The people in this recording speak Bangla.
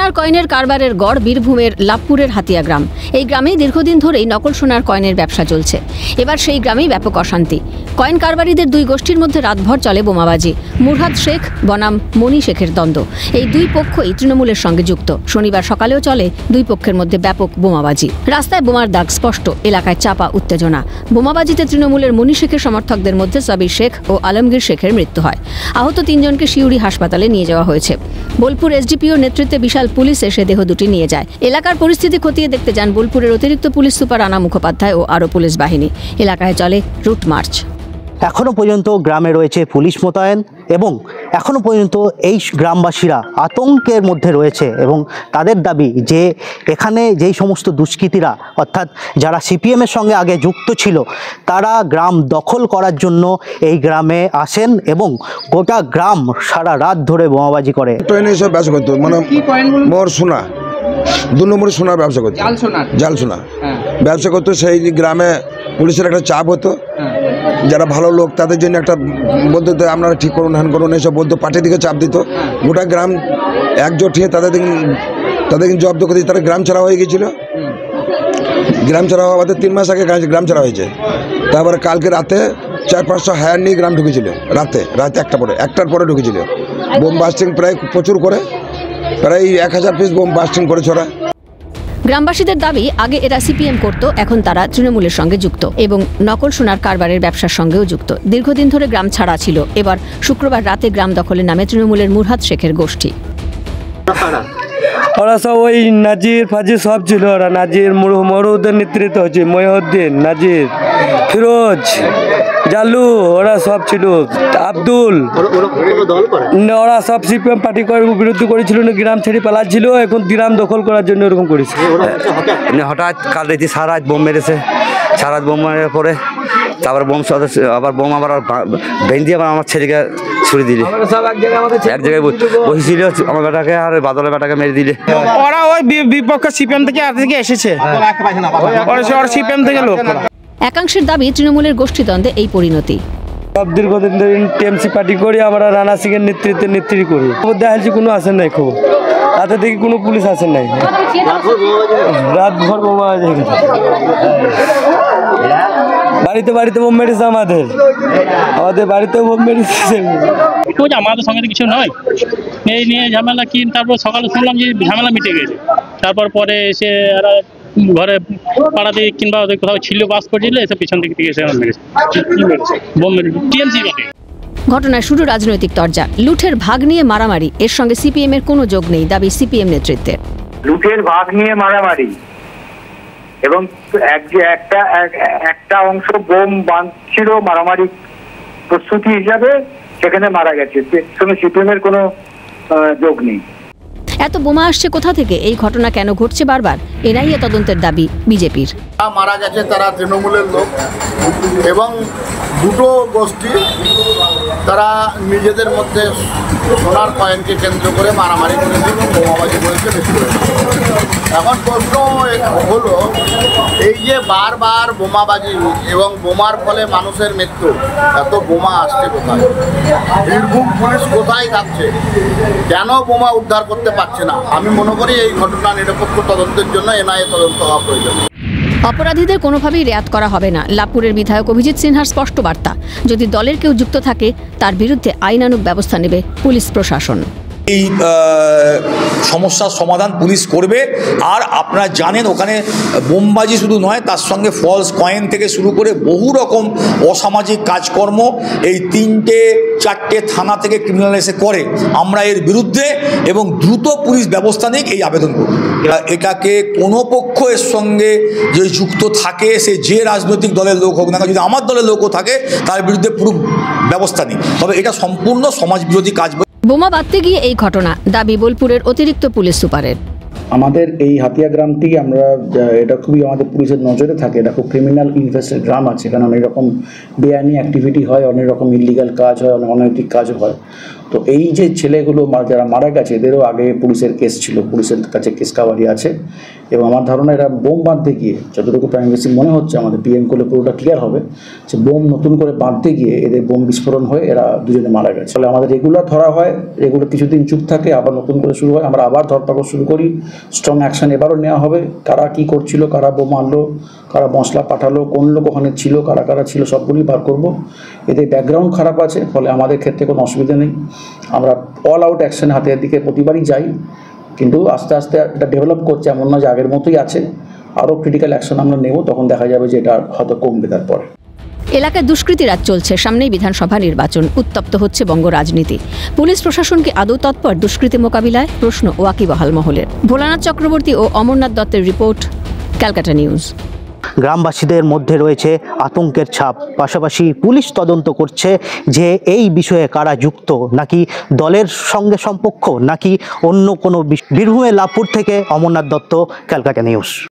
সোনার কয়েনের কারবারের গড় বীরভূমের লাভপুরের হাতিয়া গ্রাম। এই গ্রামেই দীর্ঘদিন ধরেই নকল সোনার কয়েনের ব্যবসা চলছে। এবার সেই গ্রামেই ব্যাপক অশান্তি। কয়েন কারবারিদের দুই গোষ্ঠীর মধ্যে রাতভর চলে বোমাবাজি। মুরহাদ শেখ বনাম মনি শেখের দ্বন্দ্ব। এই দুই পক্ষই তৃণমূলের সঙ্গে যুক্ত। শনিবার সকালেও চলে দুই পক্ষের মধ্যে ব্যাপক বোমাবাজি। রাস্তায় বোমার দাগ স্পষ্ট, এলাকায় চাপা উত্তেজনা। বোমাবাজিতে তৃণমূলের মনি শেখের সমর্থকদের মধ্যে সাবির শেখ ও আলমগীর শেখের মৃত্যু হয়। আহত তিনজনকে সিউড়ি হাসপাতালে নিয়ে যাওয়া হয়েছে। বোলপুর এসডিপিওর নেতৃত্বে বিশাল পুলিশ এসে দেহ দুটি নিয়ে যায়। এলাকার পরিস্থিতি খতিয়ে দেখতে যান বোলপুরের অতিরিক্ত পুলিশ সুপার রানা মুখোপাধ্যায় ও আরও পুলিশ বাহিনী। এলাকায় চলে রুট মার্চ। এখনো পর্যন্ত গ্রামে রয়েছে পুলিশ মোতায়েন এবং এখনো পর্যন্ত এই গ্রামবাসীরা আতঙ্কের মধ্যে রয়েছে এবং তাদের দাবি যে এখানে যেই সমস্ত দুষ্কৃতীরা অর্থাৎ যারা সিপিএমের সঙ্গে আগে যুক্ত ছিল তারা গ্রাম দখল করার জন্য এই গ্রামে আসেন এবং গোটা গ্রাম সারা রাত ধরে বোমাবাজি করে। এইসব ব্যবসা করতো মানে মোর সোনা 2 নম্বরে সোনার ব্যবসা করতো, জাল সোনা ব্যবসা করতো। সেই গ্রামে পুলিশের একটা চাপ হতো, যারা ভালো লোক তাদের জন্য একটা বলতো আপনারা ঠিক করুন, হ্যান করুন, এইসব বলতো। পার্টির দিকে চাপ দিত। গোটা গ্রাম একজোট হয়ে তাদের জব্দ করে দিত। তারা গ্রাম ছাড়া হয়ে গিয়েছিল। গ্রাম ছাড়া হওয়া আমাদের 3 মাস আগে গ্রাম ছাড়া হয়েছে। তারপরে কালকে রাতে 400-500 হায়ার নিয়ে গ্রাম ঢুকেছিল। রাতে 1টার পরে ঢুকেছিল। বোম বাস্টিং প্রায় প্রচুর করে, প্রায় 1000 পিস বোম বাস্টিং করেছে ওরা। গ্রামবাসীদের দাবি আগে এরা সিপিএম করত, এখন তারা তৃণমূলের সঙ্গে যুক্ত এবং নকল সোনার কারবারের ব্যবসার সঙ্গেও যুক্ত। দীর্ঘদিন ধরে গ্রাম ছাড়া ছিল। এবার শুক্রবার রাতে গ্রাম দখলের নামে তৃণমূলের মুরহাদ শেখের গোষ্ঠী। ওরা সব ওই নাজির ফাজির সব ছিল। ওরা নাজির মরুদের নেতৃত্ব হচ্ছে, মহিউদ্দিন, নাজির, ফিরোজ, জালু, ওরা সব ছিল, আব্দুল। ওরা সব সিপিএম পার্টি বিরুদ্ধে করেছিল, গ্রাম ছেড়ে পালাচ্ছিল। এখন গ্রাম দখল করার জন্য এরকম করেছে। হঠাৎ কাল রাতে সারা রাত বোম মেরেছে। সারা রাত বোম মারার পরে তারপর বোম আবার বোম আবার ভেঙে দিয়ে আমার ছেলেকে ছুড়ে দিলে। এক জায়গায় বসেছিল আমার বেটাকে আর বাদলের বেটাকে মেরে দিলে। ওরা ওই বিপক্ষ সিপিএম থেকে এসেছে, সিপিএম থেকে লোক। একাংশের দাবি তৃণমূলের গোষ্ঠীদ্বন্দ্বে এই পরিণতি। সব দীর্ঘদিন ধরে টিএমসি পার্টি করি, আমরা রানা সিং এর নেতৃত্বে করি। খবর দেখা যাচ্ছে কোনো আসেন নাই, খবর রাতে দেখি কোনো পুলিশ আসেন নাই। রাতভর বোমা দেখেছে। বাড়িতে বোম মেরেছে আমাদের বাড়িতেও বোম মেরেছে। আমাদের সঙ্গে কিছু নয়, এই নিয়ে ঝামেলা কি। তারপর সকালে শুনলাম যে ঝামেলা মিটে গেছে। তারপর পরে এসে এরা ঘরে পাড়াতে কিংবা কোথাও ছিল বাস করছিল, এসে পিছন দিক থেকে এসে মেরেছে, বোম মেরেছে টিএমসি পার্টি। ঘটনায় শুরু রাজনৈতিক তরজা। লুঠের ভাগ নিয়ে মারামারি, এর সঙ্গে সিপিএম এর কোনো যোগ নেই দাবি সিপিএম নেতৃত্বের। লুঠের ভাগ নিয়ে মারামারি এবং একটা অংশ বোম বাঁধছিল মারামারি প্রস্তুতি হিসাবে, সেখানে মারা গেছে। সঙ্গে সিপিএম এর কোনো যোগ নেই। এত বোমা আসছে কোথা থেকে? এই ঘটনা কেন ঘটছে বারবার? এনআইএ তদন্তের দাবি বিজেপির। মারা গেছে তারা তৃণমূলের লোক এবং দুটো গোষ্ঠী তারা নিজেদের মধ্যে সোনার কয়েনকে কেন্দ্র করে মারামারি করেছে এবং বোমাবাজি করেছে বেশি করে। এখন প্রশ্ন হলো, এই যে বারবার বোমাবাজি এবং বোমার ফলে মানুষের মৃত্যু, এত বোমা আসছে কোথায়? বীরভূম পুলিশ কোথায় যাচ্ছে? কেন বোমা উদ্ধার করতে পারছে না? আমি মনে করি এই ঘটনা নিরপেক্ষ তদন্তের জন্য এনআইএ তদন্ত হওয়া প্রয়োজন। অপরাধীদের কোনোভাবেই রেয়াত করা হবে না, লাভপুরের বিধায়ক অভিজিৎ সিনহার স্পষ্ট বার্তা। যদি দলের কেউ যুক্ত থাকে তার বিরুদ্ধে আইনানুগ ব্যবস্থা নেবে পুলিশ প্রশাসন। এই সমস্যার সমাধান পুলিশ করবে। আর আপনারা জানেন ওখানে বোমবাজি শুধু নয়, তার সঙ্গে ফলস কয়েন থেকে শুরু করে বহু রকম অসামাজিক কাজকর্ম এই 3-4টে থানা থেকে ক্রিমিনাল এসে করে। আমরা এর বিরুদ্ধে এবং দ্রুত পুলিশ ব্যবস্থা নিক এই আবেদন করব। এটাকে কোনো পক্ষ এর সঙ্গে যদি যুক্ত থাকে, সে যে রাজনৈতিক দলের লোক হোক না, যদি আমার দলের লোকও থাকে তার বিরুদ্ধে পুরো ব্যবস্থা নিই। তবে এটা সম্পূর্ণ সমাজবিরোধী কাজ। বোমা বাঁধতে গিয়ে এই ঘটনা, দাবি বোলপুরের অতিরিক্ত পুলিশ সুপারের। আমাদের এই হাতিয়া গ্রামটি আমরা এটা খুবই আমাদের পুলিশের নজরে থাকে। এটা খুব ক্রিমিনাল ইনভেস্টেড গ্রাম আছে, কারণ অনেক রকম বেআইনি অ্যাক্টিভিটি হয়, অনেক রকম ইলিগাল কাজ হয়, অনেক অনৈতিক কাজও হয়। তো তো এই যে ছেলেগুলো যারা মারা গেছে এদেরও আগে পুলিশের কেস ছিল, পুলিশের কাছে কেস কাভারি আছে, এবং আমার ধারণা এরা বোম বাঁধতে গিয়ে, যতটুকু প্রাইমারি মনে হচ্ছে আমাদের পিএম করলে পুরোটা ক্লিয়ার হবে, যে বোম নতুন করে বাঁধতে গিয়ে এদের বোম বিস্ফোরণ হয়ে এরা দুজনে মারা গেছে। ফলে আমাদের রেগুলার ধরা হয়, রেগুলার কিছুদিন চুপ থাকে, আবার নতুন করে শুরু হয়, আমরা আবার ধরপাকড় শুরু করি, স্ট্রং অ্যাকশন এবারও নেওয়া হবে। কারা কী করছিল, কারা বোম আনলো, কারা মশলা পাঠালো, কোন লোক ওখানে ছিল, কারা কারা ছিল, সবগুলোই বার করব। এদের ব্যাকগ্রাউন্ড খারাপ আছে, ফলে আমাদের ক্ষেত্রে কোনো অসুবিধা নেই। আমরা অল আউট অ্যাকশন হাতের দিকে প্রতিবারই যাই, কিন্তু আস্তে আস্তে এটা ডেভেলপ করছে, এমন না যে আগের মতোই আছে। আরও ক্রিটিক্যাল অ্যাকশন আমরা নেব, তখন দেখা যাবে যে এটা হয়তো কমবে তারপরে। এলাকায় দুষ্কৃতী রাজ চলছে, সামনেই বিধানসভা নির্বাচন, উত্তপ্ত হচ্ছে বঙ্গ রাজনীতি। পুলিশ প্রশাসন কি আদৌ তৎপর দুষ্কৃতী মোকাবিলায়? প্রশ্ন ওয়াকিবহাল মহলের। ভোলানাথ চক্রবর্তী ও অমরনাথ দত্তের রিপোর্ট, ক্যালকাটা নিউজ। গ্রামবাসীদের মধ্যে রয়েছে আতঙ্কের ছাপ, পাশাপাশি পুলিশ তদন্ত করছে যে এই বিষয়ে কারা যুক্ত, নাকি দলের সঙ্গে সম্পর্ক, নাকি অন্য কোনো। বীরভূমের লাভপুর থেকে অমরনাথ দত্ত, ক্যালকাটা নিউজ।